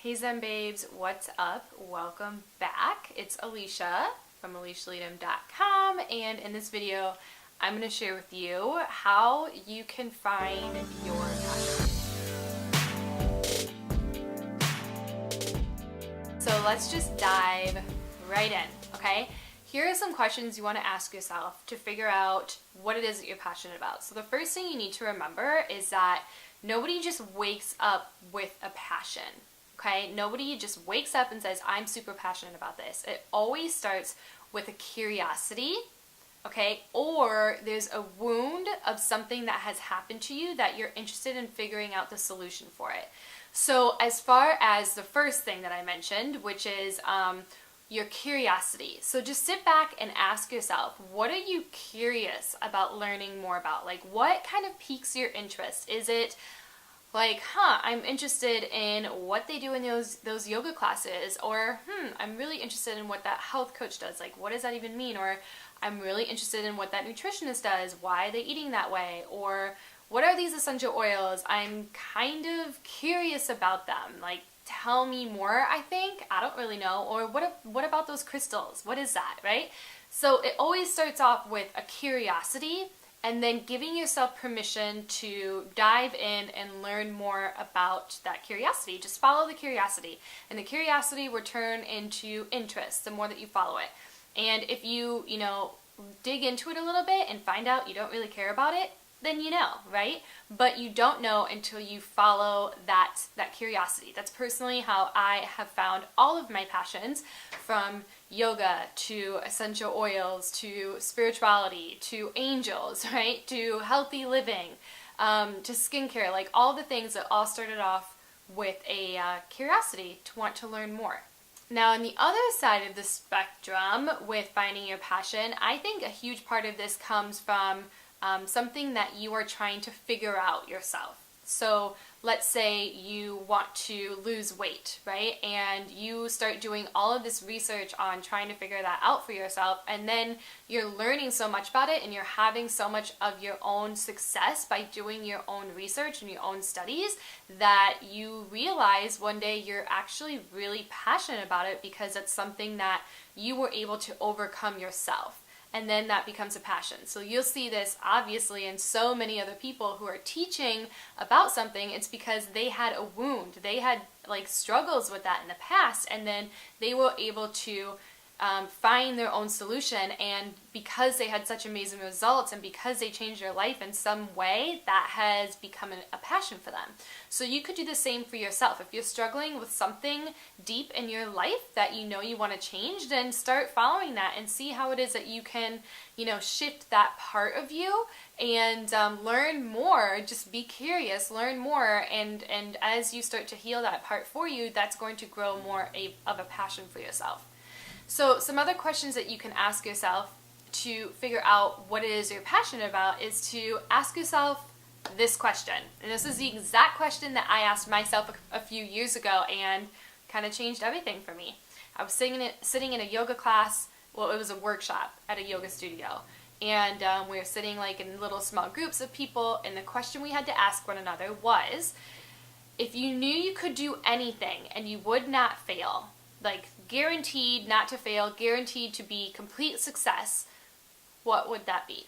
Hey Zen Babes, what's up? Welcome back. It's Alisha from AlishaLeytem.com, and in this video I'm going to share with you how you can find your passion. So let's just dive right in, okay? Here are some questions you want to ask yourself to figure out what it is that you're passionate about. So the first thing you need to remember is that nobody just wakes up with a passion. Okay, nobody just wakes up and says, I'm super passionate about this. It always starts with a curiosity, okay? Or there's a wound of something that has happened to you that you're interested in figuring out the solution for it. So as far as the first thing that I mentioned, which is your curiosity. So just sit back and ask yourself, what are you curious about learning more about? Like, what kind of piques your interest? Is it like, I'm interested in what they do in those yoga classes, or I'm really interested in what that health coach does. Like, what does that even mean? Or I'm really interested in what that nutritionist does. Why are they eating that way? Or what are these essential oils? I'm kind of curious about them. Like, tell me more, I think. I don't really know. Or what about those crystals? What is that, right? So it always starts off with a curiosity, and then giving yourself permission to dive in and learn more about that curiosity. Just follow the curiosity. And the curiosity will turn into interest the more that you follow it. And if you dig into it a little bit and find out you don't really care about it, then you know, right? But you don't know until you follow that curiosity. That's personally how I have found all of my passions, from yoga to essential oils to spirituality to angels, right? To healthy living, to skincare, like all the things that all started off with a curiosity to want to learn more. Now, on the other side of the spectrum with finding your passion, I think a huge part of this comes from something that you are trying to figure out yourself. So let's say you want to lose weight, right? And you start doing all of this research on trying to figure that out for yourself, and then you're learning so much about it and you're having so much of your own success by doing your own research and your own studies that you realize one day you're actually really passionate about it because it's something that you were able to overcome yourself. And then that becomes a passion. So you'll see this obviously in so many other people who are teaching about something. It's because they had a wound. They had like struggles with that in the past, and then they were able to find their own solution. And because they had such amazing results and because they changed their life in some way, that has become a passion for them. So you could do the same for yourself. If you're struggling with something deep in your life that you know you want to change, then start following that and see how it is that you can, shift that part of you and learn more. Just be curious, learn more, and as you start to heal that part for you, that's going to grow more of a passion for yourself. So some other questions that you can ask yourself to figure out what it is you're passionate about is to ask yourself this question. And this is the exact question that I asked myself a few years ago and kind of changed everything for me. I was sitting in a yoga class. Well, it was a workshop at a yoga studio. And we were sitting like in little small groups of people. And the question we had to ask one another was, if you knew you could do anything and you would not fail, like guaranteed not to fail, guaranteed to be complete success, what would that be?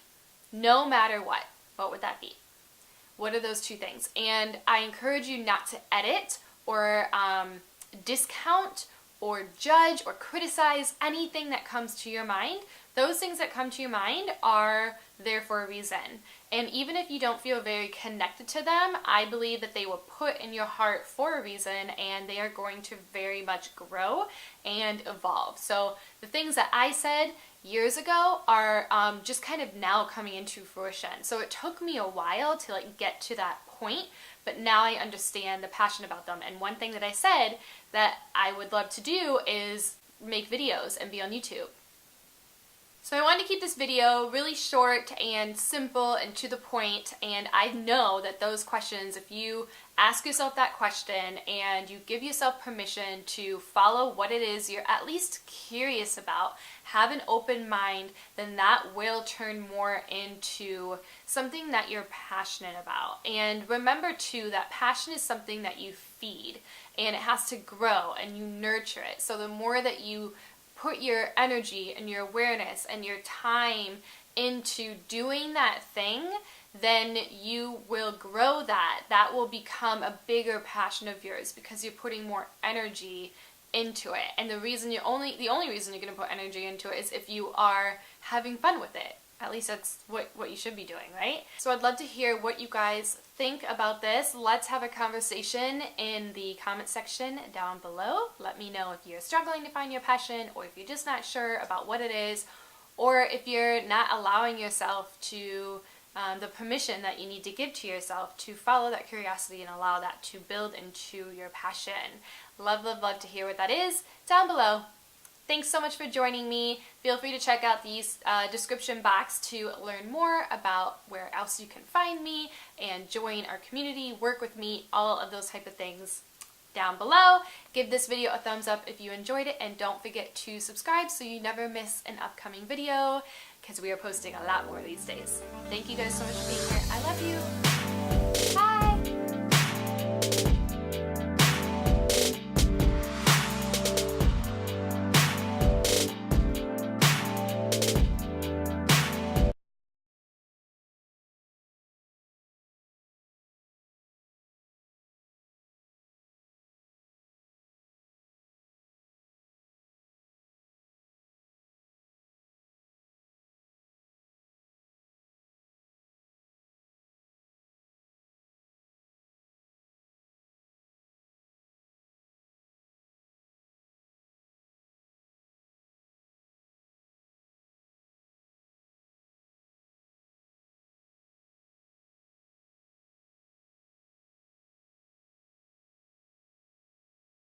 No matter what would that be? What are those two things? And I encourage you not to edit or discount or judge or criticize anything that comes to your mind. Those things that come to your mind are there for a reason. And even if you don't feel very connected to them, I believe that they were put in your heart for a reason, and they are going to very much grow and evolve. So the things that I said years ago are just kind of now coming into fruition. So it took me a while to get to that point, but now I understand the passion about them. And one thing that I said that I would love to do is make videos and be on YouTube. So I wanted to keep this video really short and simple and to the point, and I know that those questions, if you ask yourself that question and you give yourself permission to follow what it is you're at least curious about, have an open mind, then that will turn more into something that you're passionate about. And remember too that passion is something that you feed. and it has to grow and you nurture it. So the more that you put your energy and your awareness and your time into doing that thing, then you will grow that. That will become a bigger passion of yours because you're putting more energy into it. And the only reason you're going to put energy into it is if you are having fun with it. At least that's what you should be doing, right? So I'd love to hear what you guys think about this. Let's have a conversation in the comment section down below. Let me know if you're struggling to find your passion, or if you're just not sure about what it is, or if you're not allowing yourself to the permission that you need to give to yourself to follow that curiosity and allow that to build into your passion. Love, love, love to hear what that is down below. Thanks so much for joining me. Feel free to check out the description box to learn more about where else you can find me and join our community, work with me, all of those type of things down below. Give this video a thumbs up if you enjoyed it, and don't forget to subscribe so you never miss an upcoming video, because we are posting a lot more these days. Thank you guys so much for being here. I love you.